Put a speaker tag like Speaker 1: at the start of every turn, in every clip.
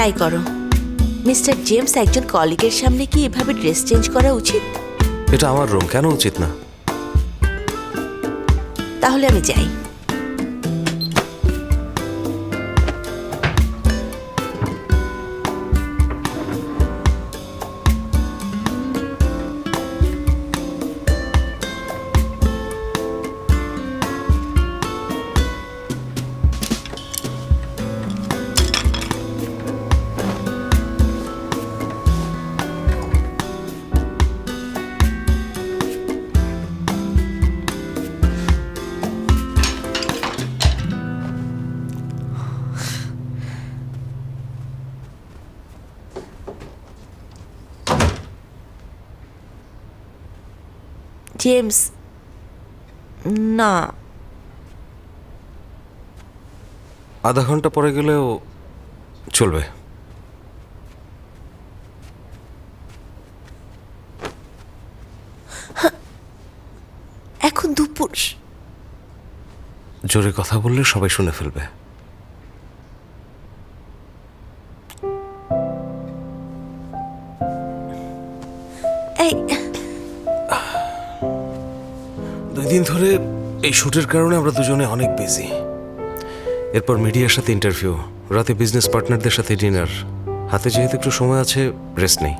Speaker 1: Try করো। Mister James একজন কলিগের সামনে কি এভাবে ড্রেস চেঞ্জ করা উচিত?
Speaker 2: এটা আমার রুম, কেন উচিত না?
Speaker 1: তাহলে আমি যাই। জেমস, না,
Speaker 2: আধা ঘন্টা পরে গেলেও চলবে।
Speaker 1: এখন দুপুর।
Speaker 2: জোরে কথা বললে সবাই শুনে ফেলবে।
Speaker 1: এই
Speaker 2: 2 দিন ধরে এই শুটের কারণে আমরা দুজনে অনেক বিজি। এরপর মিডিয়ার সাথে ইন্টারভিউ, রাতে বিজনেস পার্টনারদের সাথে ডিনার। হাতে যেহেতু একটু সময় আছে, রেস্ট নেই।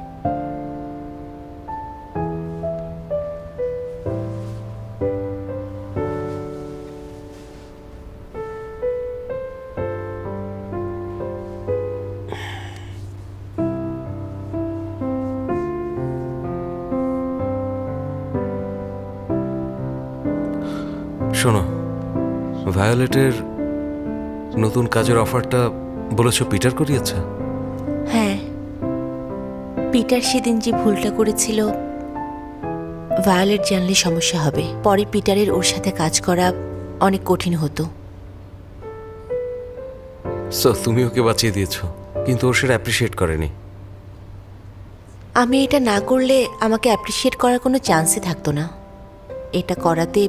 Speaker 2: শোনো, ভায়োলেটের নতুন কাজের অফারটা বলেছ পিটার করিয়েছে?
Speaker 1: হ্যাঁ, পিটার সেদিন যে ভুলটা করেছিল, ভায়োলেট জানলে সমস্যা হবে। পরে পিটারের ওর সাথে কাজ করা অনেক কঠিন হতো।
Speaker 2: সো তুমি ওকে বাঁচিয়ে দিয়েছো, কিন্তু ও সেটা অ্যাপ্রিসিয়েট করেনি।
Speaker 1: আমি এটা না করলে আমাকে অ্যাপ্রিসিয়েট করার কোনো চান্সই থাকতো না। এটা করাতে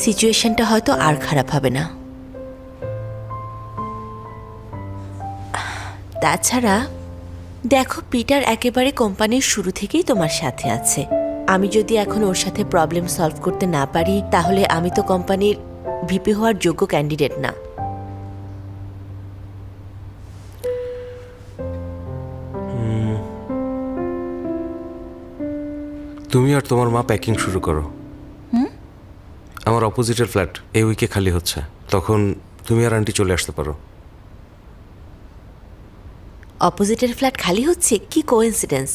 Speaker 1: সিচুয়েশনটা হয়তো আর খারাপ হবে না। তাছাড়া দেখো, পিটার একেবারে কোম্পানির শুরু থেকেই তোমার সাথে আছে। আমি যদি এখন ওর সাথে প্রবলেম সলভ করতে না পারি, তাহলে আমি তো কোম্পানির ভিপি হওয়ার যোগ্য ক্যান্ডিডেট না।
Speaker 2: তুমি আর তোমার মা প্যাকিং শুরু করো। আমার অপোজিটের ফ্ল্যাট এই উইকে খালি হচ্ছে, তখন তুমি আর আন্টি চলে আসতে পারো।
Speaker 1: অপোজিটের ফ্ল্যাট খালি হচ্ছে? কি কোইন্সিডেন্স!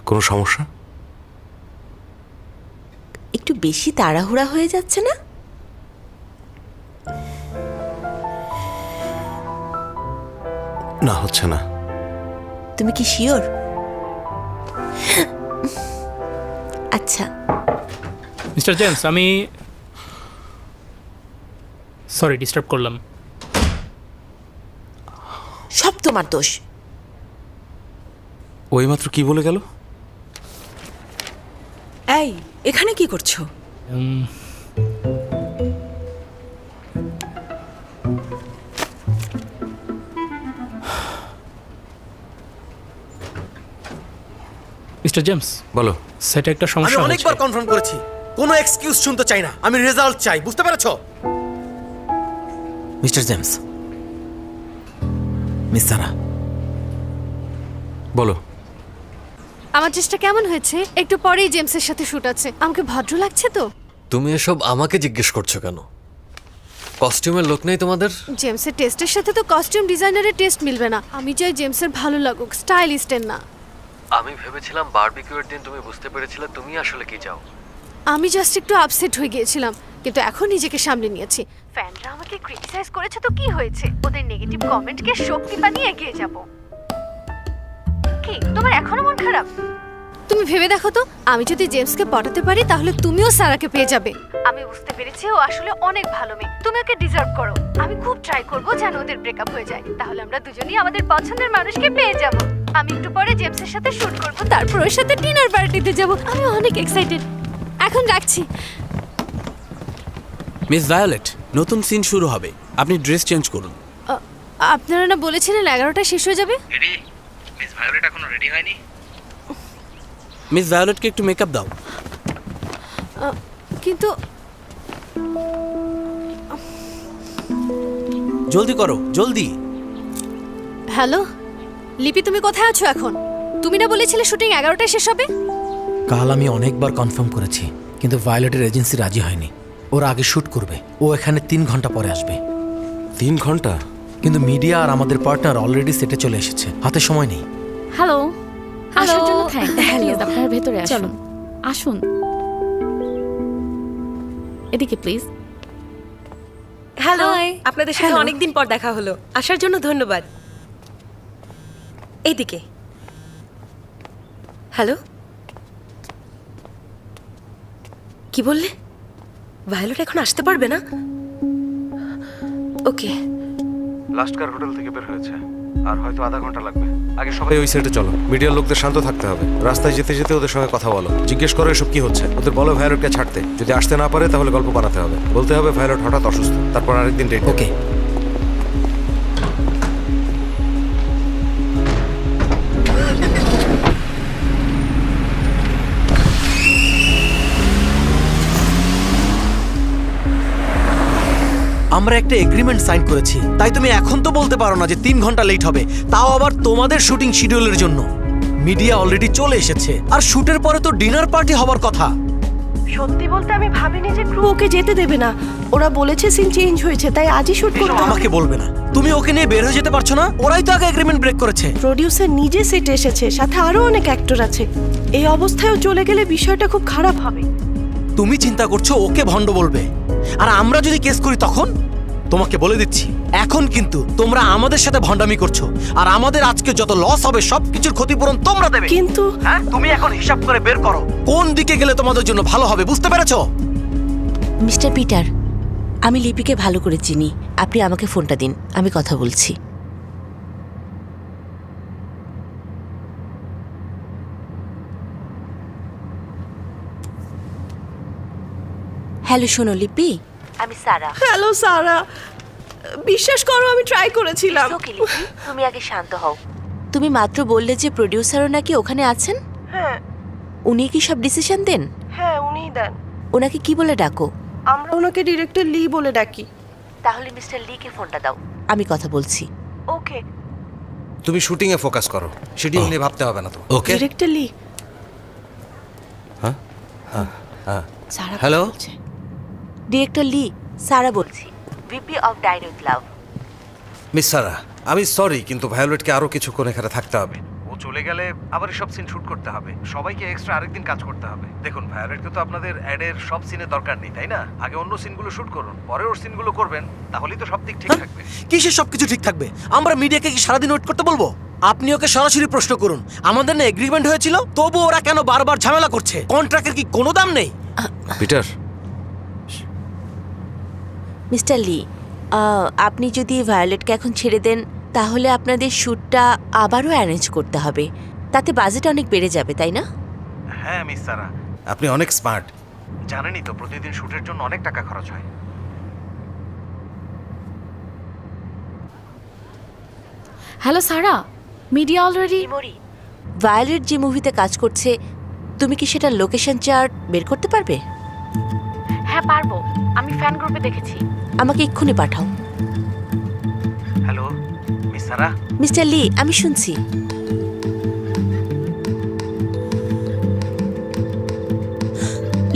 Speaker 2: কোনো সমস্যা?
Speaker 1: একটু বেশি তাড়াহুড়া হয়ে যাচ্ছে না?
Speaker 2: না, হচ্ছে না।
Speaker 1: তুমি কি শিওর? আচ্ছা।
Speaker 3: মিস্টার জেমস, আমি সরি ডিস্টার্ব করলাম।
Speaker 1: সব তোমার দোষ।
Speaker 2: ওই মাত্র কি বলে গেল?
Speaker 4: এই, এখানে কি করছো?
Speaker 3: মিস্টার জেমস,
Speaker 2: বলো।
Speaker 3: সেটা একটা
Speaker 5: আমি
Speaker 3: সমস্যা
Speaker 5: অনেকবার
Speaker 3: হচ্ছে।
Speaker 5: কনফার্ম করেছি, কোনো এক্সকিউজ শুনতে চাই না, আমি রেজাল্ট চাই, বুঝতে পেরেছো? মিস্টার জেমস, মিস সারা,
Speaker 2: বলো।
Speaker 6: আমার চেষ্টা কেমন হয়েছে? একটু পরেই জেমসের সাথে শুট আছে। আমাকে ভদ্র লাগছে তো?
Speaker 7: তুমি এসব আমাকে জিজ্ঞেস করছো কেন? কস্টিউমের লোক নেই তোমাদের?
Speaker 6: জেমসের টেস্টের সাথে তো কস্টিউম ডিজাইনারের টেস্ট মিলবে না। আমি চাই জেমসের ভালো লাগুক, স্টাইলিস্টের না।
Speaker 7: আমি ভেবেছিলাম বারবিকিউয়ের দিন তুমি বুঝতে পেরেছিলে তুমি আসলে কি চাও।
Speaker 6: আমি জাস্ট একটু আপসেট হয়ে গিয়েছিলাম, কিন্তু এখন নিজেকে সামলে নিয়েছি। ফ্যানরা আমাকে ক্রিটিসাইজ করেছে তো কি হয়েছে? ওদের নেগেটিভ কমেন্টকে শক্তি বানিয়ে এগিয়ে যাব। কি তোমার এখনো মন খারাপ? তুমি ভেবে দেখো তো, আমি যদি জেমসকে পটাতে পারি তাহলে তুমিও সারাকে পেয়ে যাবে। আমি বুঝতে পেরেছি ও আসলে অনেক ভালো মেয়ে, তুমি ওকে ডিজার্ভ করো। আমি খুব ট্রাই করব যেন ওদের ব্রেকআপ হয়ে যায়, তাহলে আমরা দুজনেই আমাদের পছন্দের মানুষকে পেয়ে যাব। আমি একটু পরে জেমসের সাথে শুট করব, তারপর ওর সাথে ডিনার পার্টিতে যাব। আমি অনেক এক্সাইটেড। এখন রাখছি।
Speaker 8: মিস ভায়োলেট, নতুন সিন শুরু হবে, আপনি ড্রেস চেঞ্জ করুন।
Speaker 6: আপনারা না বলেছিলেন 11টায় শেষ হয়ে যাবে?
Speaker 2: ভায়োলেট এখনো রেডি হয়নি?
Speaker 8: মিস ভায়োলেটকে একটু মেকআপ দাও।
Speaker 6: কিন্তু
Speaker 8: জলদি করো, জলদি।
Speaker 6: হ্যালো লিপি, তুমি কোথায় আছো এখন? তুমি না বলেছিলে শুটিং 11টায় শেষ হবে?
Speaker 9: কাল আমি অনেকবার কনফার্ম করেছি, কিন্তু ভায়োলেটের এজেন্সি রাজি হয়নি। ওরা আগে শুট করবে, ও এখানে 3 ঘন্টা পরে আসবে।
Speaker 2: 3 ঘন্টা?
Speaker 9: কিন্তু মিডিয়া আর আমাদের পার্টনার অলরেডি সেটে চলে এসেছে, হাতে সময় নেই।
Speaker 10: Hello,
Speaker 6: Hello.
Speaker 10: আসার জন্য থ্যাঙ্কস।
Speaker 4: Hello.
Speaker 10: প্লিজ আপনার ভেতরে আসুন।
Speaker 4: চলো।
Speaker 10: আসুন এদিকে প্লিজ।
Speaker 4: Hello,
Speaker 10: Hi.
Speaker 4: আপনাদের সাথে
Speaker 1: Hello.
Speaker 4: অনেকদিন পর দেখা হলো। আসার জন্য ধন্যবাদ। এইদিকে। হ্যালো, কি বললে? ভায়োলেট এখন আসতে পারবে না? ওকে।
Speaker 2: লাস্ট কার হোটেল থেকে বের হয়েছে, আর হয়তো আধা ঘন্টা লাগবে। আগে সবাই ওই সেটে চলো। মিডিয়ার লোকদের শান্ত থাকতে হবে। রাস্তায় যেতে যেতে ওদের সঙ্গে কথা বলো, জিজ্ঞেস করো এসব কি হচ্ছে। ওদের বলো ভায়োলেটকে ছাড়তে। যদি আসতে না পারে তাহলে গল্প বানাতে হবে। বলতে হবে ভায়োলেট হঠাৎ অসুস্থ, তারপর আরেকদিন ডেট।
Speaker 9: ওকে। আমরা একটা এগ্রিমেন্ট সাইন করেছি, তাই তুমি এখন তো বলতে পারো না যে 3 ঘন্টা লেট হবে, তাও আবার তোমাদের শুটিং শিডিউলের জন্য। মিডিয়া অলরেডি চলে এসেছে, আর শুটের পরে তো ডিনার পার্টি হবার কথা।
Speaker 11: সত্যি বলতে আমি ভাবিনি যে ক্রু ওকে যেতে দেবে না। ওরা বলেছে সিন চেঞ্জ হয়েছে, তাই আজই শুট করতে হবে।
Speaker 9: আমাকে বলবে না, তুমি ওকে নিয়ে বের হয়ে যেতে পারছো না? ওরাই তো আগে এগ্রিমেন্ট ব্রেক করেছে।
Speaker 11: প্রোডিউসার নিজে সেটে এসেছে, সাথে আরো অনেক অ্যাক্টর আছে। এই অবস্থায়ও চলে গেলে বিষয়টা খুব খারাপ হবে।
Speaker 9: তুমি চিন্তা করছো ওকে ভণ্ড বলবে, আর আমরা যদি কেস করি তখন? তোমাকে বলে দিচ্ছি, এখন কিন্তু তোমরা আমাদের সাথে ভণ্ডামি করছো, আর আমাদের আজকে যত লস হবে সবকিছুর ক্ষতিপূরণ তোমরা দেবে।
Speaker 11: কিন্তু
Speaker 9: হ্যাঁ, তুমি এখন হিসাব করে বের করো কোন দিকে গেলে তোমাদের জন্য ভালো হবে, বুঝতে পেরেছো?
Speaker 1: মিস্টার পিটার, আমি লিপিকে ভালো করে চিনি। আপনি আমাকে ফোনটা দিন, আমি কথা বলছি। হ্যালো, শোনো লিপি, আমি সারা।
Speaker 11: হ্যালো সারা, বিশ্বাস করো আমি ট্রাই করেছিলাম।
Speaker 1: ওকে লিপি, তুমি আগে শান্ত হও। তুমি মাত্র বললে যে প্রোডিউসারও নাকি ওখানে আছেন।
Speaker 11: হ্যাঁ
Speaker 1: উনি কি সব ডিসিশন দেন?
Speaker 11: হ্যাঁ, উনিই দেন।
Speaker 1: ওনাকে কি বলে ডাকো?
Speaker 11: আমরা ওনাকে ডিরেক্টর লি বলে ডাকি।
Speaker 1: তাহলে মিস্টার লিকে ফোনটা দাও, আমি কথা বলছি।
Speaker 11: ওকে।
Speaker 2: তুমি শুটিং এ ফোকাস করো, শিডিউল নিয়ে ভাবতে হবে না তো।
Speaker 9: Okay.
Speaker 11: Director Lee.
Speaker 1: Sarah
Speaker 8: Hello?
Speaker 1: বলছে। ডিরেক্টর লি, সারা বলছি, VP of Direct Love.
Speaker 2: Miss Sarah, আমি সরি, কিন্তু ভায়োলেটকে আরো কিছুক্ষণ এখানে থাকতে হবে। ও চলে গেলে আবার সব সিন শুট করতে হবে, সবাইকে এক্সট্রা আরেকদিন কাজ করতে হবে। দেখুন, ভায়োলেটকে তো আপনাদের অ্যাডের সব সিনে দরকার নেই, তাই না? আগে অন্য সিনগুলো শুট করুন, পরে ওর সিনগুলো করবেন, তাহলেই তো সব দিক ঠিক থাকবে।
Speaker 9: কিসের সবকিছু ঠিক থাকবে? আমরা মিডিয়াকে কি সারাদিন ওয়েট করতে বলবো? আপনি ওকে সরাসরি প্রশ্ন করুন, আমাদের না এগ্রিমেন্ট হয়েছিল, তবু ওরা কেন বারবার ঝামেলা করছে? কন্ট্রাক্টের কি কোনো দাম নেই?
Speaker 2: পিটার,
Speaker 1: মিস্টার লি, আপনি যদি ভায়োলেটকে এখন ছেড়ে দেন তাহলে আপনাদের শ্যুটটা আবারও অ্যারেঞ্জ করতে হবে। তাতে বাজেট অনেক বেড়ে যাবে, তাই না?
Speaker 2: হ্যাঁ মিস সারা, আপনি অনেক স্মার্ট। জানেনই তো প্রতিদিন শুটের জন্য অনেক টাকা খরচ হয়।
Speaker 10: হ্যালো সারা, মিডিয়া অলরেডি।
Speaker 1: ভায়োলেট যে মুভিতে কাজ করছে, তুমি কি সেটা লোকেশন চার্ট বের করতে পারবে?
Speaker 10: হ্যাঁ পারবো, আমি ফ্যান গ্রুপে দেখেছি।
Speaker 1: আমাকে এক্ষুনি পাঠাও।
Speaker 2: হ্যালো মিস সারা।
Speaker 1: মিস্টার লি, আমি শুনছি।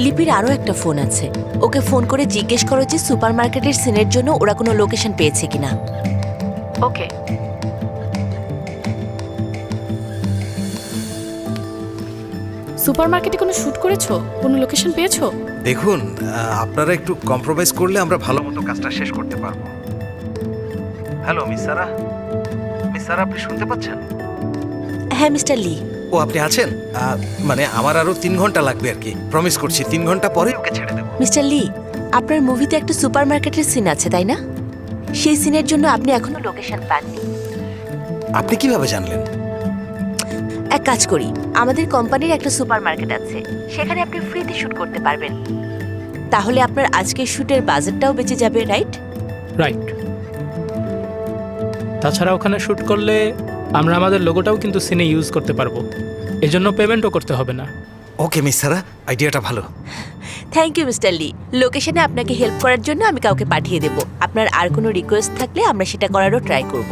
Speaker 1: লিপির আরও একটা ফোন আছে, ওকে ফোন করে জিজ্ঞেস করো যে সুপার মার্কেটের সিনের জন্য ওরা কোনো লোকেশন পেয়েছে কিনা।
Speaker 10: ওকে। সুপার মার্কেটে কোনো শুট করেছো? কোনো লোকেশন পেয়েছো?
Speaker 2: দেখুন, আপনারা একটু কম্প্রোমাইজ করলে আমরা ভালো মতো কাজটা শেষ করতে পারবো। হ্যালো মিস সারা। মিস সারা, আপনি শুনতে পাচ্ছেন?
Speaker 1: হ্যাঁ মিস্টার লি।
Speaker 2: ও, আপনি আছেন? মানে আমার আরো 3 ঘন্টা লাগবে আর কি। প্রমিস করছি 3 ঘন্টা পরে ওকে ছেড়ে দেবো।
Speaker 1: মিস্টার লি, আপনার মুভিতে একটা সুপার মার্কেটের সিন আছে, তাই না? সেই সিনের জন্য আপনি এখনো লোকেশন পাননি।
Speaker 2: আপনি কিভাবে জানলেন?
Speaker 1: এক কাজ করি, আমাদের কোম্পানির একটা সুপার মার্কেট আছে, সেখানে আপনি ফ্রিতে শুট করতে পারবেন। তাহলে আপনার আজকের শুটের বাজেটটাও বেঁচে যাবে, রাইট?
Speaker 3: রাইট। তাছাড়া ওখানে শ্যুট করলে আমরা আমাদের লোগোটাও কিন্তু সিনে ইউজ করতে পারবো, এজন্য পেমেন্টও করতে হবে না।
Speaker 2: ওকে মিস সারা, আইডিয়াটা ভালো।
Speaker 1: Thank you mister Lee. লোকেশনে আপনাকে হেল্প করার জন্য আমি কাউকে পাঠিয়ে দেব। আপনার আর কোনো রিকোয়েস্ট থাকলে আমরা সেটা করারও ট্রাই করব।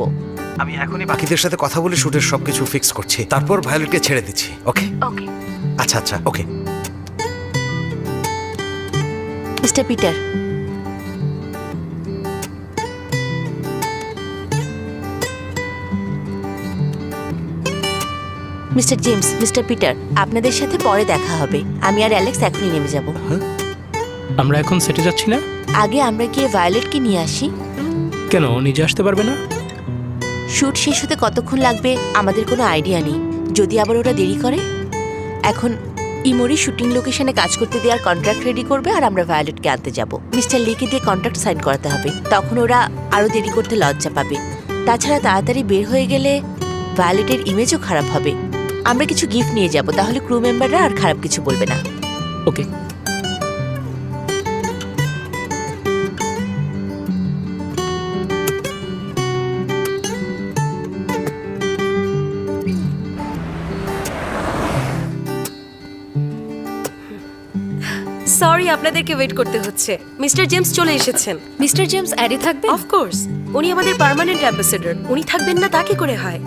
Speaker 2: আমি এখনই বাকিদের সাথে কথা বলে শুটের সবকিছু ফিক্স করছি, তারপর ভায়োলেটকে ছেড়ে দিচ্ছি। ওকে
Speaker 1: ওকে
Speaker 2: আচ্ছা আচ্ছা okay.
Speaker 1: Mister Peter, mister James, mister Peter, আপনাদের সাথে পরে দেখা হবে। আমি আর অ্যালেক্স এখনই নেমে যাব।
Speaker 3: আমরা এখন সেটে যাচ্ছি না?
Speaker 1: আগে আমরা গিয়ে ভায়োলেটকে নিয়ে আসি।
Speaker 3: কেন, ও নিজে আসতে পারবে না?
Speaker 1: শুট শেষ হতে কতক্ষণ লাগবে আমাদের কোনো আইডিয়া নেই। যদি আবার ওরা দেরি করে? এখন ইমোরি শুটিং লোকেশনে কাজ করতে দেওয়ার কন্ট্রাক্ট রেডি করবে আর আমরা ভায়োলেটকে আনতে যাব। মিস্টার লিকে দিয়ে কন্ট্রাক্ট সাইন করাতে হবে, তখন ওরা আরও দেরি করতে লজ্জা পাবে। তাছাড়া তাড়াতাড়ি বের হয়ে গেলে ভায়োলেটের ইমেজও খারাপ হবে। আমরা কিছু গিফট নিয়ে যাব, তাহলে ক্রু মেম্বাররা আর খারাপ কিছু বলবে না।
Speaker 3: ওকে।
Speaker 4: সরি আপনাদেরকে ওয়েট করতে হচ্ছে। মিস্টার জেমস চলে এসেছেন।
Speaker 10: মিস্টার জেমস অ্যাডে থাকবে?
Speaker 4: অফকোর্স, উনি আমাদের পার্মানেন্ট অ্যাম্বাসেডর। উনি থাকবেন না তা কি করে হয়?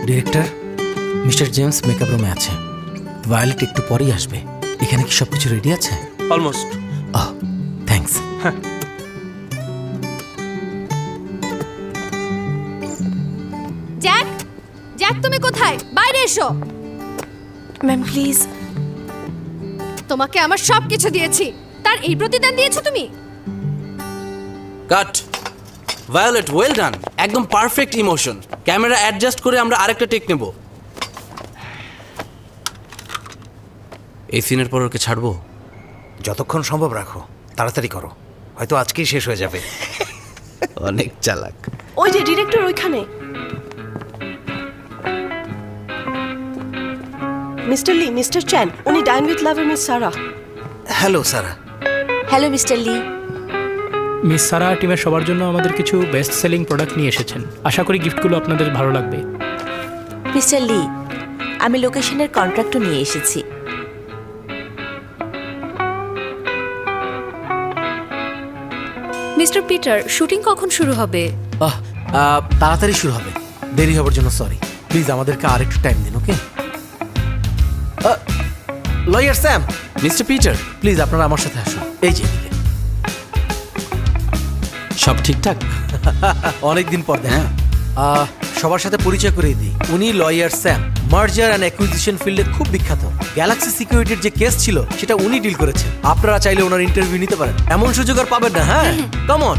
Speaker 9: ডিরেক্টর, মিস্টার জেমস মেকআপ রুমে আছে। ভায়োলেট একটু পরেই আসবে। এখানে কি সবকিছু রেডি আছে?
Speaker 8: অলমোস্ট।
Speaker 9: থ্যাঙ্কস।
Speaker 6: জ্যাক, জ্যাক তুমি কোথায়? বাইরে এসো।
Speaker 4: Ma'am please.
Speaker 6: তোমাকে আমার সব কিছু দিয়েছি, তার এই প্রতিদান দিয়েছো তুমি?
Speaker 8: কাট। ভায়োলেট, ওয়েল ডান, একদম পারফেক্ট ইমোশন। ক্যামেরা অ্যাডজাস্ট করে আমরা আরেকটা টেক নেব। এই সিনের পর ওকে ছাড়বো?
Speaker 2: যতক্ষণ সম্ভব রাখো, তাড়াতাড়ি করো, হয়তো আজকেই শেষ হয়ে যাবে।
Speaker 8: অনেক চালাক।
Speaker 11: ওই যে ডিরেক্টর ওইখানে। মিস্টার লি, মিস্টার চ্যান, উনি ডাইন উইথ লাভের miss Sarah.
Speaker 2: Hello Sarah.
Speaker 1: Hello mister Lee.
Speaker 3: Miss Sarah টিমের সবার জন্য আমাদের কিছু বেস্ট সেলিং প্রোডাক্ট নিয়ে এসেছেন। আশা করি গিফটগুলো আপনাদের ভালো লাগবে।
Speaker 1: মিস্টার লি, আমি লোকেশনের কন্ট্রাক্টও নিয়ে এসেছি।
Speaker 10: মিস্টার পিটার, শুটিং কখন শুরু হবে?
Speaker 9: তাড়াতাড়ি শুরু হবে, দেরি হবার জন্য সরি। প্লিজ আমাদেরকে আর একটু টাইম দিন, okay? Lawyer Sam,
Speaker 8: mister Peter,
Speaker 9: please আপনারা আমার সাথে আসুন। এই যে এদিকে।
Speaker 8: সব ঠিকঠাক?
Speaker 9: অনেকদিন পর দেখা। সবার সাথে পরিচয় করিয়ে দিই। উনি লয়ার স্যাম, মার্জার অ্যান্ড অ্যাকুইজিশন ফিল্ডে খুব বিখ্যাত। গ্যালাক্সি সিকিউরিটির যে কেস ছিল সেটা উনি ডিল করেছেন। আপনারা চাইলে ওনার ইন্টারভিউ নিতে পারেন, এমন সুযোগ আর পাবেন না। হ্যাঁ, কাম অন।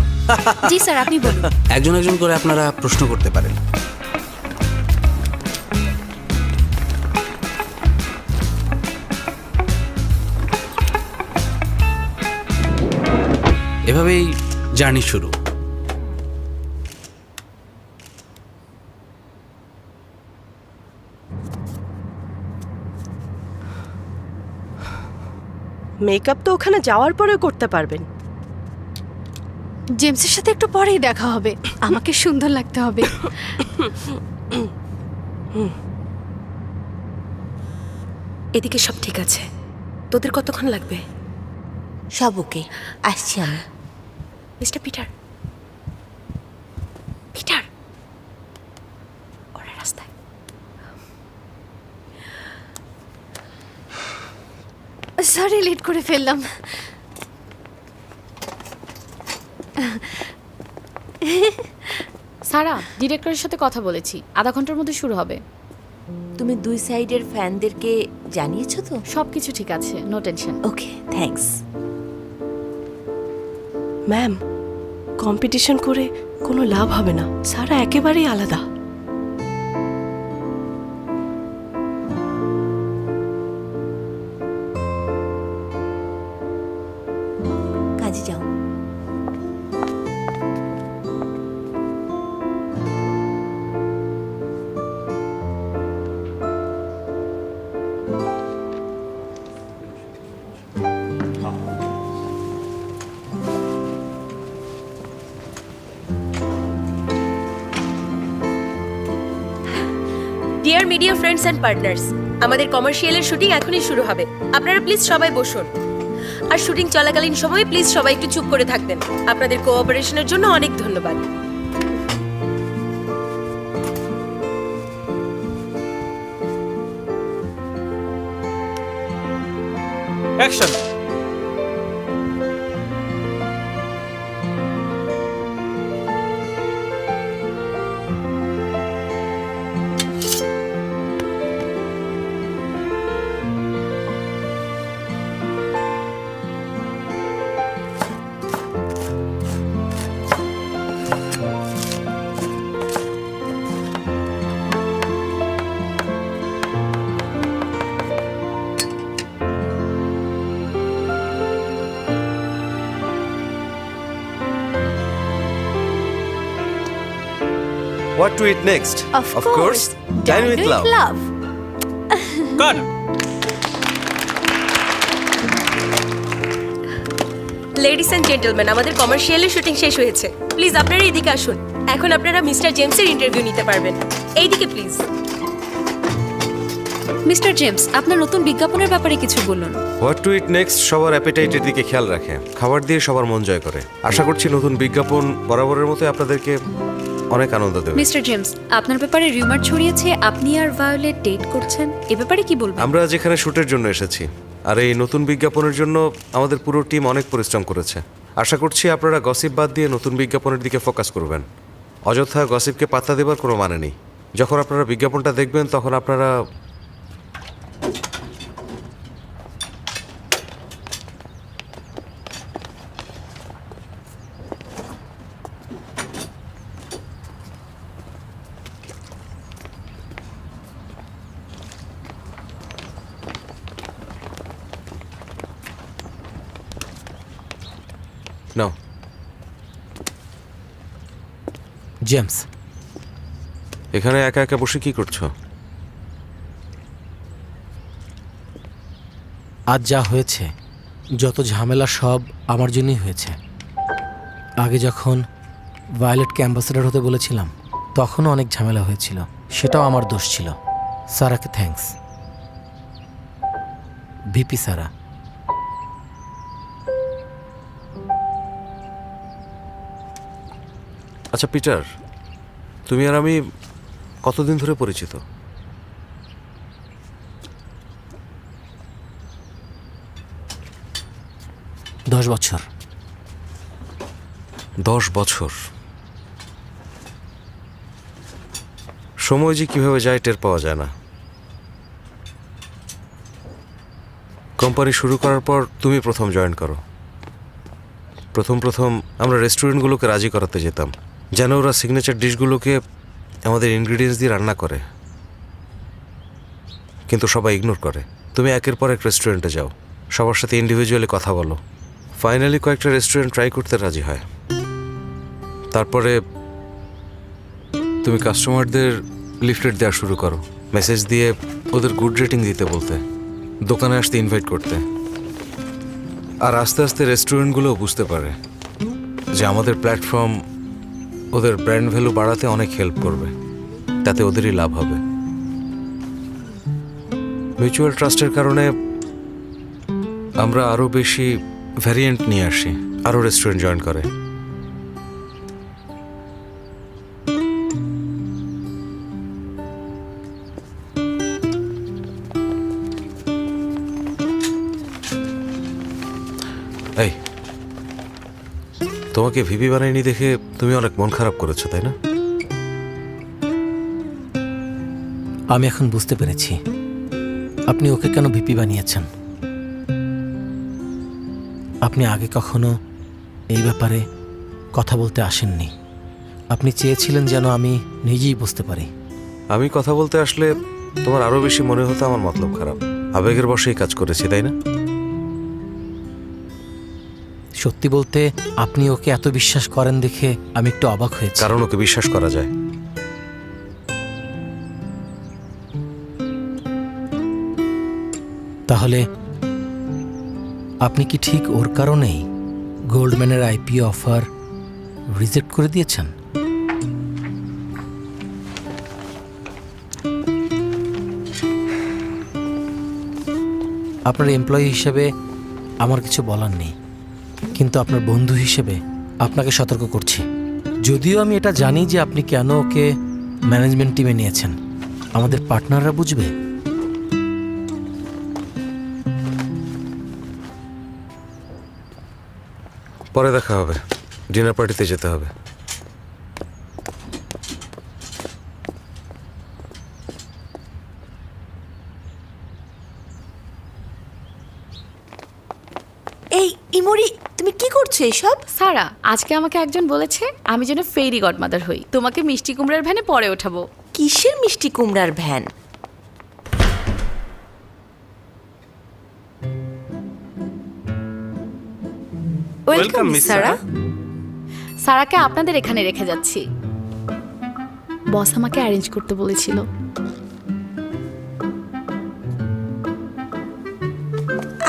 Speaker 10: জি স্যার, আপনি বলুন।
Speaker 8: একজন একজন করে আপনারা প্রশ্ন করতে পারেন। এভাবেই জার্নি শুরু।
Speaker 11: মেকআপ তো ওখানে যাওয়ার পরে করতে পারবেন।
Speaker 6: জেমসের সাথে একটু পরেই দেখা হবে, আমাকে সুন্দর লাগতে হবে।
Speaker 4: এদিকে সব ঠিক আছে। তোদের কতক্ষণ লাগবে?
Speaker 1: সব ওকে, আসছি আমি।
Speaker 4: মিস্টার পিটার, পিটার, ওরা রাস্তায়।
Speaker 6: সরি, লেট করে ফেললাম।
Speaker 10: সারা, ডিরেক্টরের সাথে কথা বলেছি, আধা ঘন্টার মধ্যে শুরু হবে।
Speaker 1: তুমি দুই সাইডের ফ্যানদেরকে জানিয়েছো তো?
Speaker 10: সব কিছু ঠিক আছে, নো টেনশন।
Speaker 1: ওকে, থ্যাঙ্কস।
Speaker 11: ম্যাম, কম্পিটিশন করে কোনো লাভ হবে না। সারা একেবারেই আলাদা।
Speaker 1: কাজে যাও।
Speaker 4: Dear media friends and partners, আমাদের কমার্শিয়ালের শুটিং এখনই শুরু হবে। আপনারা প্লিজ সবাই বসুন। আর শুটিং চলাকালীন সময়ে প্লিজ সবাই একটু চুপ করে থাকবেন। আপনাদের কোঅপারেশনের জন্য অনেক ধন্যবাদ।
Speaker 5: Action.
Speaker 2: What to eat next?
Speaker 6: Of course,
Speaker 2: Dine with love.
Speaker 5: Cut.
Speaker 4: Ladies and gentleman, আমাদের কমার্শিয়ালের শুটিং শেষ হয়েছে। প্লিজ আপনারা এইদিকে আসুন। এখন আপনারা মিস্টার জেমসের ইন্টারভিউ নিতে পারবেন। এইদিকে প্লিজ।
Speaker 10: মিস্টার জেমস, আপনার নতুন বিজ্ঞাপনের ব্যাপারে কিছু বলুন।
Speaker 2: হোয়াট টু ইট নেক্সট সবার অ্যাপিটাইটের দিকে খেয়াল রাখে, খাবার দিয়ে সবার মন জয় করে। আশা করছি নতুন বিজ্ঞাপন বরাবরের মতো আপনাদেরকে অনেক আনন্দ দেবে।
Speaker 10: মিস্টার জেমস, আপনার ব্যাপারে রিউমার ছড়িয়েছে আপনি আর ভায়োলেট ডেট করছেন, এ ব্যাপারে কি বলবেন?
Speaker 2: আমরা যেখানে শুটের জন্য এসেছি, আর এই নতুন বিজ্ঞাপনের জন্য আমাদের পুরো টিম অনেক পরিশ্রম করেছে। আশা করছি আপনারা গসিপ বাদ দিয়ে নতুন বিজ্ঞাপনের দিকে ফোকাস করবেন। অযথা গসিপকে পাত্তা দেবার কোনো মানে নেই। যখন আপনারা বিজ্ঞাপনটা দেখবেন তখন আপনারা নাও।
Speaker 9: জেমস,
Speaker 2: এখানে একা একা বসে কি করছো?
Speaker 9: আজ যা হয়েছে, যত ঝামেলা সব আমার জন্যই হয়েছে। আগে যখন ভায়োলেটকে অ্যাম্বাসেডর হতে বলেছিলাম তখনও অনেক ঝামেলা হয়েছিল, সেটাও আমার দোষ ছিল। সারাকে থ্যাঙ্কস। ভিপি সারা।
Speaker 2: আচ্ছা পিটার, তুমি আর আমি কতদিন ধরে পরিচিত?
Speaker 9: দশ বছর।
Speaker 2: 10 বছর। সময় যে কিভাবে যায় টের পাওয়া যায় না। কোম্পানি শুরু করার পর তুমি প্রথম জয়েন করো। প্রথম আমরা রেস্টুরেন্টগুলোকে রাজি করাতে যেতাম যেন ওরা সিগনেচার ডিশগুলোকে আমাদের ইনগ্রিডিয়েন্টস দিয়ে রান্না করে, কিন্তু সবাই ইগনোর করে। তুমি একের পর এক রেস্টুরেন্টে যাও, সবার সাথে ইন্ডিভিজুয়ালি কথা বলো। ফাইনালি কয়েকটা রেস্টুরেন্ট ট্রাই করতে রাজি হয়। তারপরে তুমি কাস্টমারদের লিফলেট দেওয়া শুরু করো, মেসেজ দিয়ে ওদের গুড রেটিং দিতে বলতে, দোকানে আসতে ইনভাইট করতে। আর আস্তে আস্তে রেস্টুরেন্টগুলোও বুঝতে পারে যে আমাদের প্ল্যাটফর্ম ওদের ব্র্যান্ড ভ্যালু বাড়াতে অনেক হেল্প করবে, তাতে ওদেরই লাভ হবে। মিউচুয়াল ট্রাস্টের কারণে আমরা আরও বেশি ভ্যারিয়েন্ট নিয়ে আসি, আরও রেস্টুরেন্ট জয়েন করে। এই, তোমাকে ভিপি বানাইনি দেখে তুমি অনেক মন খারাপ করেছো, তাই না?
Speaker 9: আমি এখন বুঝতে পেরেছি আপনি ওকে কেন ভিপি বানিয়েছেন। আপনি আগে কখনো এই ব্যাপারে কথা বলতে আসেননি। আপনি চেয়েছিলেন যেন আমি নিজেই বুঝতে পারি।
Speaker 2: আমি কথা বলতে আসলে তোমার আরো বেশি মনে হতো আমার মতলব খারাপ। আবেগের বশেই কাজ করেছি, তাই না?
Speaker 9: সত্যি বলতে আপনি ওকে এত বিশ্বাস করেন দেখে আমি একটু অবাক হয়েছি।
Speaker 2: কারণ ওকে বিশ্বাস করা যায়।
Speaker 9: তাহলে আপনি কি ঠিক ওর কারণেই গোল্ডম্যানের আইপিও অফার রিজেক্ট করে দিয়েছেন? আপনার এমপ্লয়ি হিসেবে আমার কিছু বলার নেই, কিন্তু আপনার বন্ধু হিসেবে আপনাকে সতর্ক করছি। যদিও আমি এটা জানি যে আপনি কেন ওকে ম্যানেজমেন্ট টিমে নিয়েছেন, আমাদের পার্টনাররা বুঝবে।
Speaker 2: পরে দেখা হবে, ডিনার পার্টিতে যেতে হবে।
Speaker 1: এই ইমরি, তুমি কি করছো এসব?
Speaker 10: সারা, আজকে আমাকে একজন বলেছে আমি যেন ফেরি গডমাদার হই, তোমাকে মিষ্টি কুমড়ার ভ্যানে পরে ওঠাবো।
Speaker 1: কিসের মিষ্টি কুমড়ার ভ্যান?
Speaker 10: ওয়েলকাম মিস সারা। সারাকে আপনাদের এখানে রেখে যাচ্ছি, বস আমাকে অ্যারেঞ্জ করতে বলেছিল।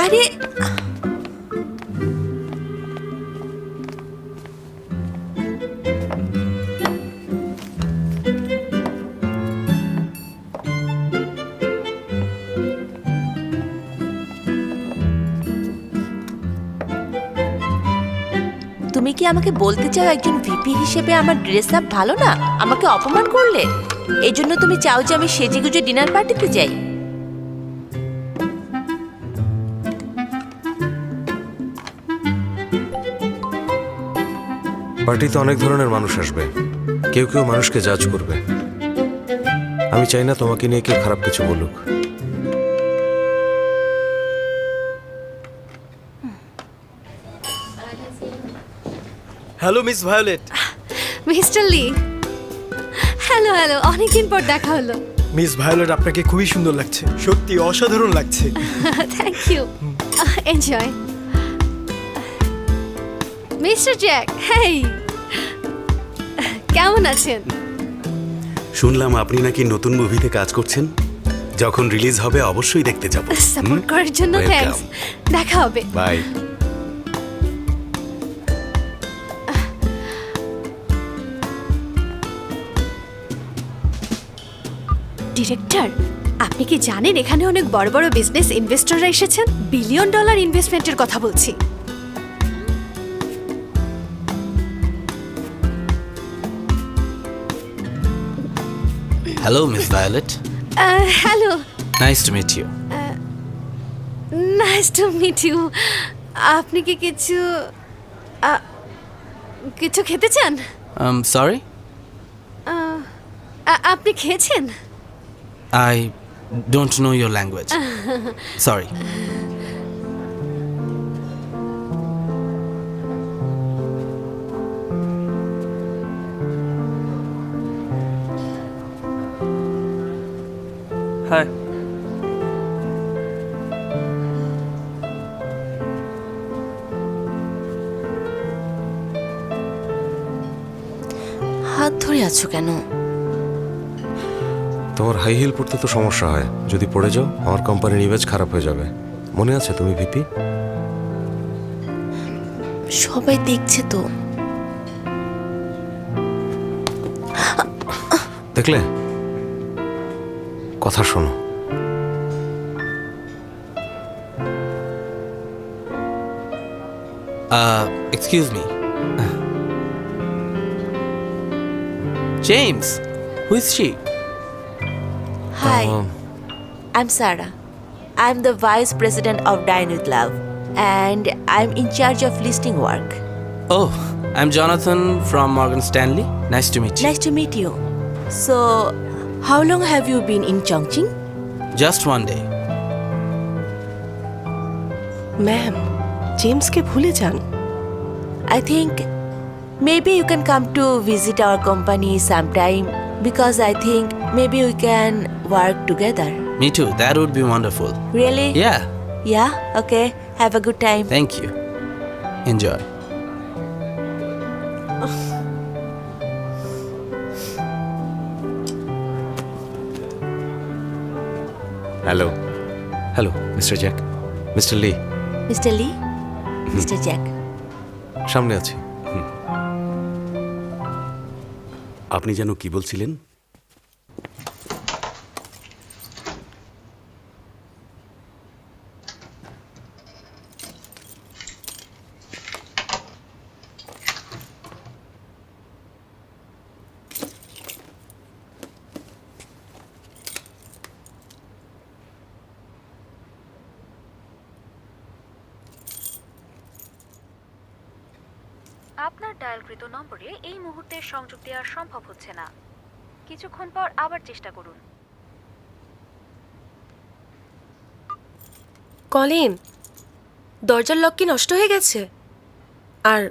Speaker 1: আরে তুমি কি আমাকে বলতে চাও একজন ভিপি হিসেবে আমার ড্রেস আপ ভালো না? আমাকে অপমান করলে এই জন্য তুমি চাও যে আমি সেজেগুজে ডিনার পার্টিতে যাই?
Speaker 2: পার্টিতে অনেক ধরনের মানুষ আসবে, কেউ কেউ মানুষকে জাজ করবে। আমি চাই না তোমাকে নিয়ে কেউ খারাপ কিছু বলুক।
Speaker 5: Hello miss Violet.
Speaker 6: Mister Lee, hello hello, অনেকদিন পর দেখা হলো।
Speaker 5: মিস ভায়োলেট, আপনাকে খুবই সুন্দর লাগছে, সত্যি অসাধারণ লাগছে।
Speaker 6: Thank you, enjoy. Mister Jack, hey, কেমন আছেন?
Speaker 12: শুনলাম আপনি নাকি নতুন মুভিতে কাজ করছেন, যখন রিলিজ হবে অবশ্যই দেখতে যাব।
Speaker 6: সাপোর্ট করার জন্য
Speaker 12: Welcome.
Speaker 6: থ্যাঙ্কস, দেখা হবে।
Speaker 12: বাই।
Speaker 6: ডিরেক্টর, আপনি কি জানেন এখানে অনেক বড় বড় বিজনেস ইনভেস্টররা এসেছেন? $1 বিলিয়ন ইনভেস্টমেন্টের কথা বলছি।
Speaker 8: Hello miss Violet,
Speaker 6: hello,
Speaker 8: nice to meet you.
Speaker 6: Nice to meet you. আপনি কি কিছু খেতে চান?
Speaker 8: সরি,
Speaker 6: আপনি খেয়েছেন?
Speaker 8: I don't know your language, sorry.
Speaker 3: হ্যাঁ,
Speaker 1: হাত ধরে আছো কেন?
Speaker 2: তোমার হাই হিল পড়তে তো সমস্যা হয়, যদি পড়ে যাও আমার কোম্পানির ইমেজ খারাপ হয়ে যাবে। মনে আছে তুমি ভিপি?
Speaker 1: সবাই দেখছে তো।
Speaker 2: দেখলে, কথা শোনো।
Speaker 8: Excuse me, James, who is she?
Speaker 1: Hi, I'm Sarah. I'm the Vice President of Dine with Love and I'm in charge of listing work.
Speaker 8: Oh, I'm Jonathan from Morgan Stanley. Nice to meet you.
Speaker 1: Nice to meet you. So, how long have you been in Chongqing?
Speaker 8: Just one day.
Speaker 11: Ma'am, জেমসকে ভুলে যান।
Speaker 1: I think maybe you can come to visit our company sometime because I think maybe we can work together.
Speaker 8: Me too. That would be wonderful.
Speaker 1: Really?
Speaker 8: Yeah.
Speaker 1: Yeah? Okay. Have a good time.
Speaker 8: Thank you. Enjoy.
Speaker 2: Hello hello mister Jack, mister Lee.
Speaker 1: Mr. Lee? Mr. Jack?
Speaker 2: সামনে আছি।
Speaker 12: আপনি যেন কি বলছিলেন?
Speaker 10: আপনার ডায়ালকৃত নম্বরে এই মুহূর্তে সংযোগ দেওয়া সম্ভব হচ্ছে না, কিছুক্ষণ পর আবার চেষ্টা করুন।
Speaker 4: কলিন, দরজার লক কি নষ্ট হয়ে গেছে? আর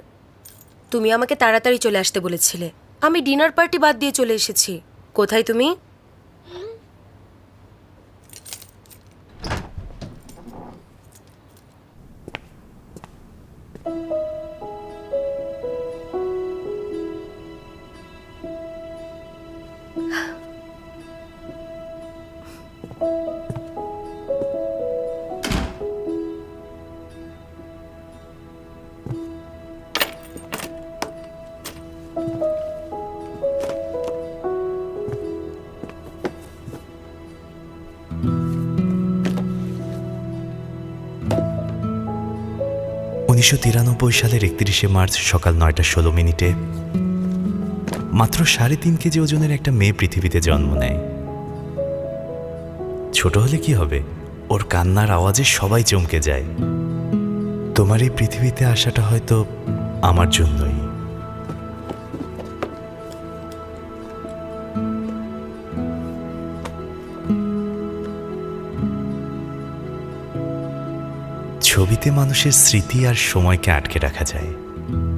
Speaker 4: তুমি আমাকে তাড়াতাড়ি চলে আসতে বলেছিলে, আমি ডিনার পার্টি বাদ দিয়ে চলে এসেছি। কোথায় তুমি?
Speaker 13: উনিশশো 93 সালের 31শে মার্চ সকাল 9:16 মাত্র 3.5 কেজি ওজনের একটা মেয়ে পৃথিবীতে জন্ম নেয়। ছোট হলে কি হবে, ওর কান্নার আওয়াজে সবাই চমকে যায়। তোমার এই পৃথিবীতে আসাটা হয়তো আমার জন্যই। ছবিতে মানুষের স্মৃতি আর সময়কে আটকে রাখা যায়,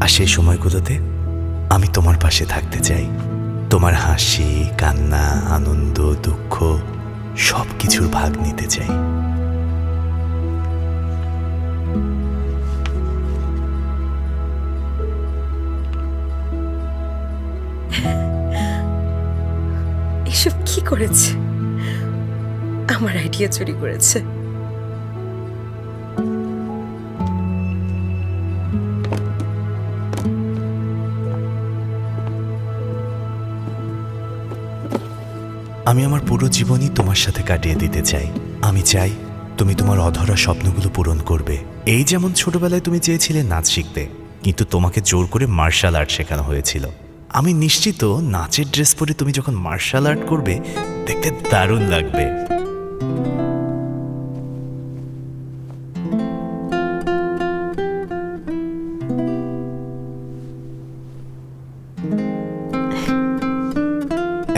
Speaker 13: আর সেই সময়গুলোতে আমি তোমার পাশে থাকতে চাই। তোমার হাসি, কান্না, আনন্দ, দুঃখ সব কিছুর ভাগ নিতে চাই।
Speaker 4: এসব কি করেছে? আমার আইডিয়া চুরি করেছে।
Speaker 13: আমি আমার পুরো জীবনই তোমার সাথে কাটিয়ে দিতে চাই। আমি চাই তুমি তোমার অধরা স্বপ্নগুলো পূরণ করবে। এই যেমন ছোটবেলায় তুমি চেয়েছিলে নাচ শিখতে, কিন্তু তোমাকে জোর করে মার্শাল আর্ট শেখানো হয়েছিল। আমি নিশ্চিত নাচের ড্রেস পরে তুমি যখন মার্শাল আর্ট করবে, দেখতে দারুণ লাগবে।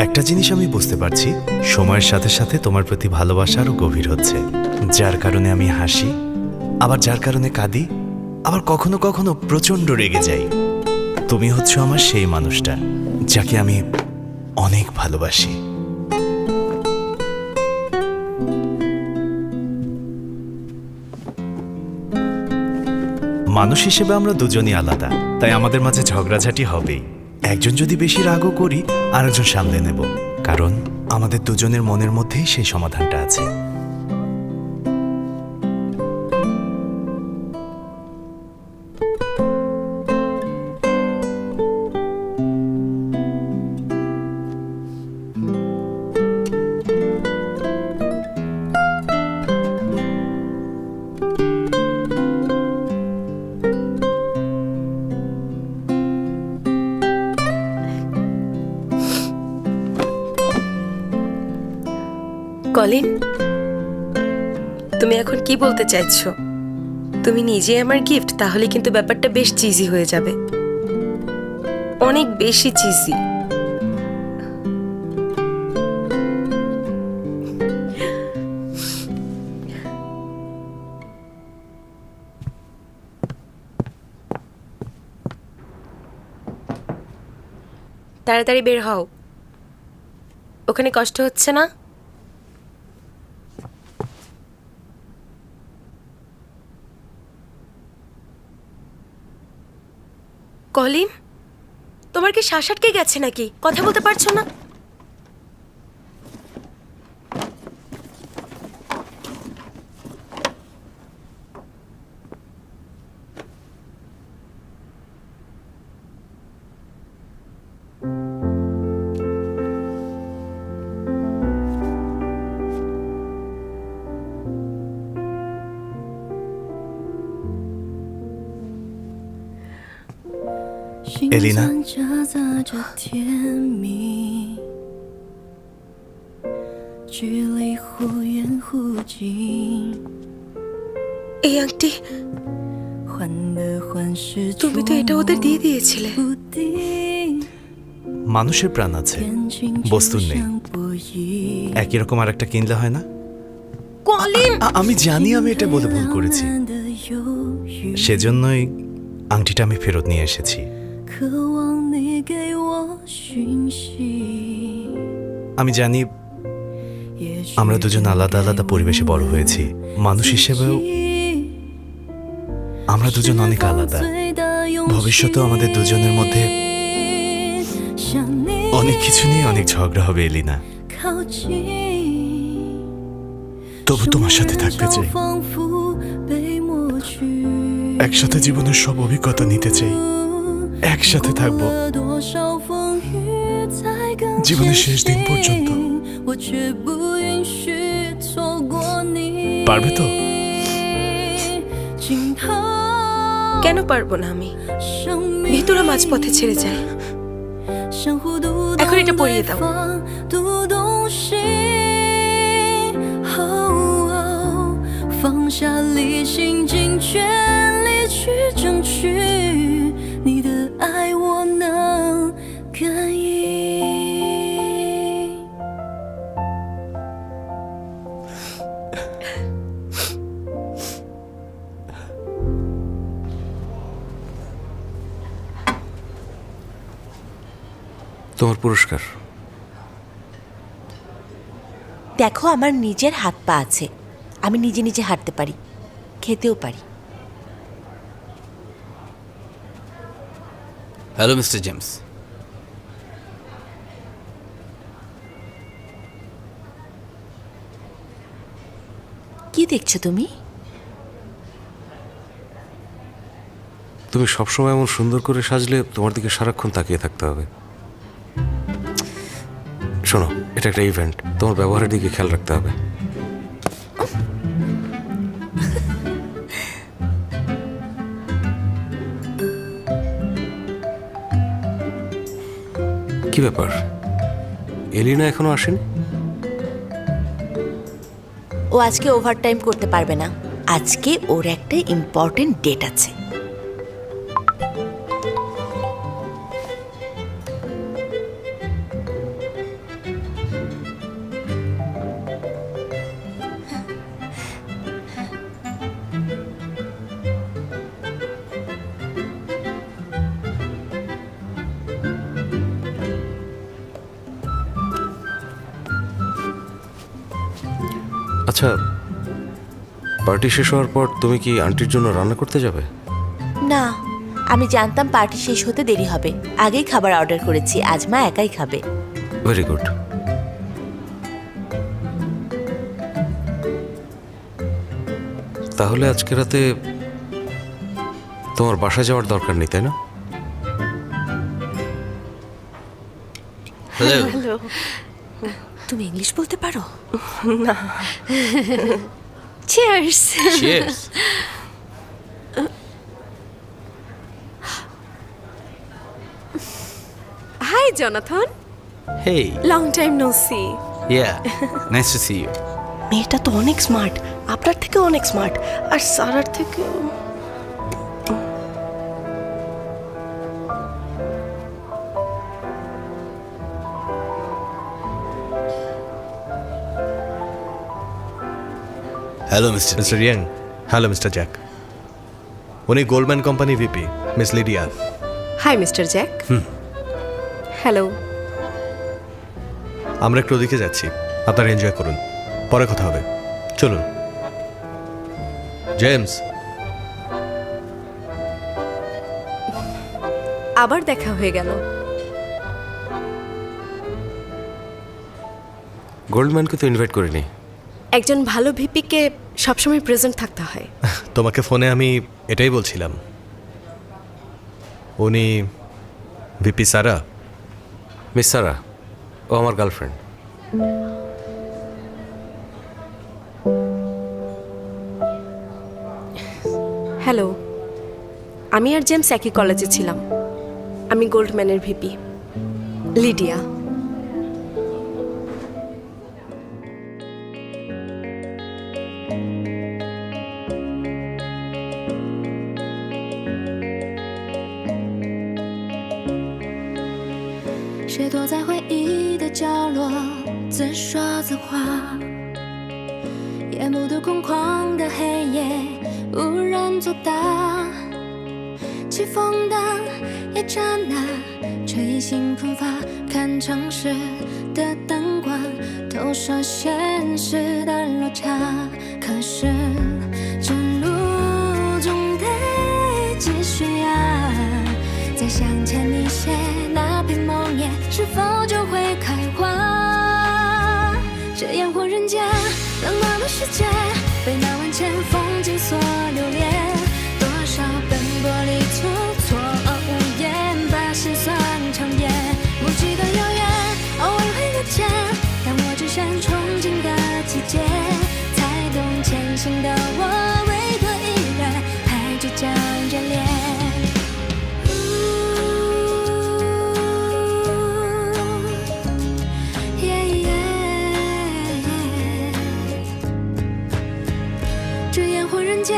Speaker 13: একটা জিনিস আমি বুঝতে পারছি, সময়ের সাথে সাথে তোমার প্রতি ভালোবাসা আরও গভীর হচ্ছে, যার কারণে আমি হাসি, আবার যার কারণে কাঁদি, আবার কখনো কখনো প্রচণ্ড রেগে যাই। তুমি হচ্ছ আমার সেই মানুষটা যাকে আমি অনেক ভালোবাসি। মানুষ হিসেবে আমরা দুজনই আলাদা, তাই আমাদের মাঝে ঝগড়াঝাটি হবেই। একজন যদি বেশি রাগও করি, আরেকজন সামলে নেব, কারণ আমাদের দুজনের মনের মধ্যেই সেই সমাধানটা আছে।
Speaker 4: কলিন, তুমি এখন কি বলতে চাইছো? তুমি নিজে আমার গিফট, তাহলে কিন্তু ব্যাপারটা বেশ চিজি হয়ে যাবে, অনেক বেশি চিজি। তাড়াতাড়ি বের হও, ওখানে কষ্ট হচ্ছে না? কলিন, তোমার কি শ্বাস আটকে গেছে নাকি? কথা বলতে পারছো না?
Speaker 13: এলিনা,
Speaker 4: এই আংটি তুমি তো এটা ওদের দিয়ে দিয়েছিলে।
Speaker 13: মানুষের প্রাণ আছে, বস্তুর নেই। একই রকম আর একটা কিনলে হয় না? আমি জানি আমি এটা বলে ভুল করেছি, সেজন্যই আংটিটা আমি ফেরত নিয়ে এসেছি। আমি জানি আমরা দুজন আলাদা আলাদা পরিবেশে বড় হয়েছি, মানুষ হিসেবেও আমরা দুজন অনেক আলাদা। ভবিষ্যতেও আমাদের দুজনের মধ্যে অনেক কিছু নিয়ে অনেক ঝগড়া হবে এলিনা, তবু তোমার সাথে থাকতে চাই, একসাথে জীবনের সব অভিজ্ঞতা নিতে চাই, একসাথে থাকবো জীবনের শেষ দিন পর্যন্ত। পারবে তো?
Speaker 4: কেন পারবো না আমি? ভিতরে মাঝপথে ছেড়ে যাই। এখন এটা পরিয়ে দাও।
Speaker 2: তোমার পুরস্কার।
Speaker 1: দেখো, আমার নিজের হাত পা আছে, আমি নিজে নিজে হাঁটতে পারি, খেতেও পারি।
Speaker 8: Hello mister James.
Speaker 1: কি দেখছো তুমি?
Speaker 2: তুমি সবসময় এমন সুন্দর করে সাজলে তোমার দিকে সারাক্ষণ তাকিয়ে থাকতে হবে। শোনো, এটা একটা ইভেন্ট, তোমার ব্যবহারের দিকে খেয়াল রাখতে হবে। কি ব্যাপার, এলিনা এখনো আসেনি?
Speaker 1: ও আজকে ওভারটাইম করতে পারবে না, আজকে ওর একটা ইম্পর্টেন্ট ডেট আছে।
Speaker 2: আচ্ছা, পার্টি শেষ হওয়ার পর তুমি কি আন্টির জন্য রান্না করতে যাবে?
Speaker 1: না, আমি জানতাম পার্টি শেষ হতে দেরি হবে, আগেই খাবার অর্ডার করেছি, আজ মা একাই খাবে।
Speaker 2: Very good. তাহলে আজকে রাতে তোমার বাসায় যাওয়ার দরকার নেই, তাই না?
Speaker 4: হ্যালো।
Speaker 1: তুমি ইংলিশ বলতে পারো?
Speaker 4: না। Cheers.
Speaker 8: Cheers.
Speaker 4: Hi Jonathan.
Speaker 8: Hey.
Speaker 4: Long time no see.
Speaker 8: Yeah, nice to see you.
Speaker 11: মেয়েটা তো অনেক স্মার্ট, আপনার থেকে অনেক স্মার্ট, আর সারার থেকে।
Speaker 8: Hello mister.
Speaker 9: Mister Young. Hello mister Jack. উনি Goldman company VP miss Lydia.
Speaker 4: Hi mister Jack. Hello.
Speaker 9: আমরা একটু ওদিকে যাচ্ছি, আপনারা এনজয় করুন, পরে কথা হবে, চলুন। জেমস।
Speaker 4: আবার দেখা হয়ে গেল।
Speaker 2: গোল্ডম্যানকে তো ইনভাইট করিনি।
Speaker 4: একজন ভালো ভিপিকে সবসময় প্রেজেন্ট থাকতে হয়।
Speaker 9: তোমাকে ফোনে আমি এটাই বলছিলাম, উনি ভিপি সারা।
Speaker 2: মিস সারা, ও আমার গার্লফ্রেন্ড।
Speaker 4: হ্যালো, আমি আর জেমস একই কলেজে ছিলাম। আমি গোল্ডম্যানের ভিপি লিডিয়া।
Speaker 14: 谁躲在回忆的角落自说自话，也目睹空旷的黑夜无人作答。起风的一刹那，吹醒喷发，看城市的灯光投射现实的落差。可是这路总得继续啊，再向前你写那片梦叶，是否就会开花？这烟火人间，冷暖的世界，被那万千风景所留恋。多少奔波里出错无言，把心酸长夜，不记得遥远，偶尔会搁浅，但我只剩憧憬的季节，才懂前行的我为何依然还倔强眷恋。这烟火人间，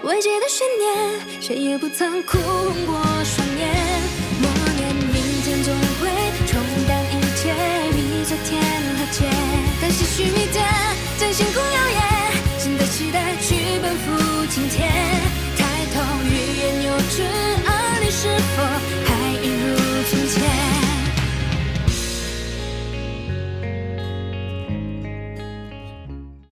Speaker 14: 未解的悬念，谁也不曾哭红过双眼。默念明天总会冲淡一切，比昨天和解。但些许迷点，将星空耀眼，新的期待去奔赴今天。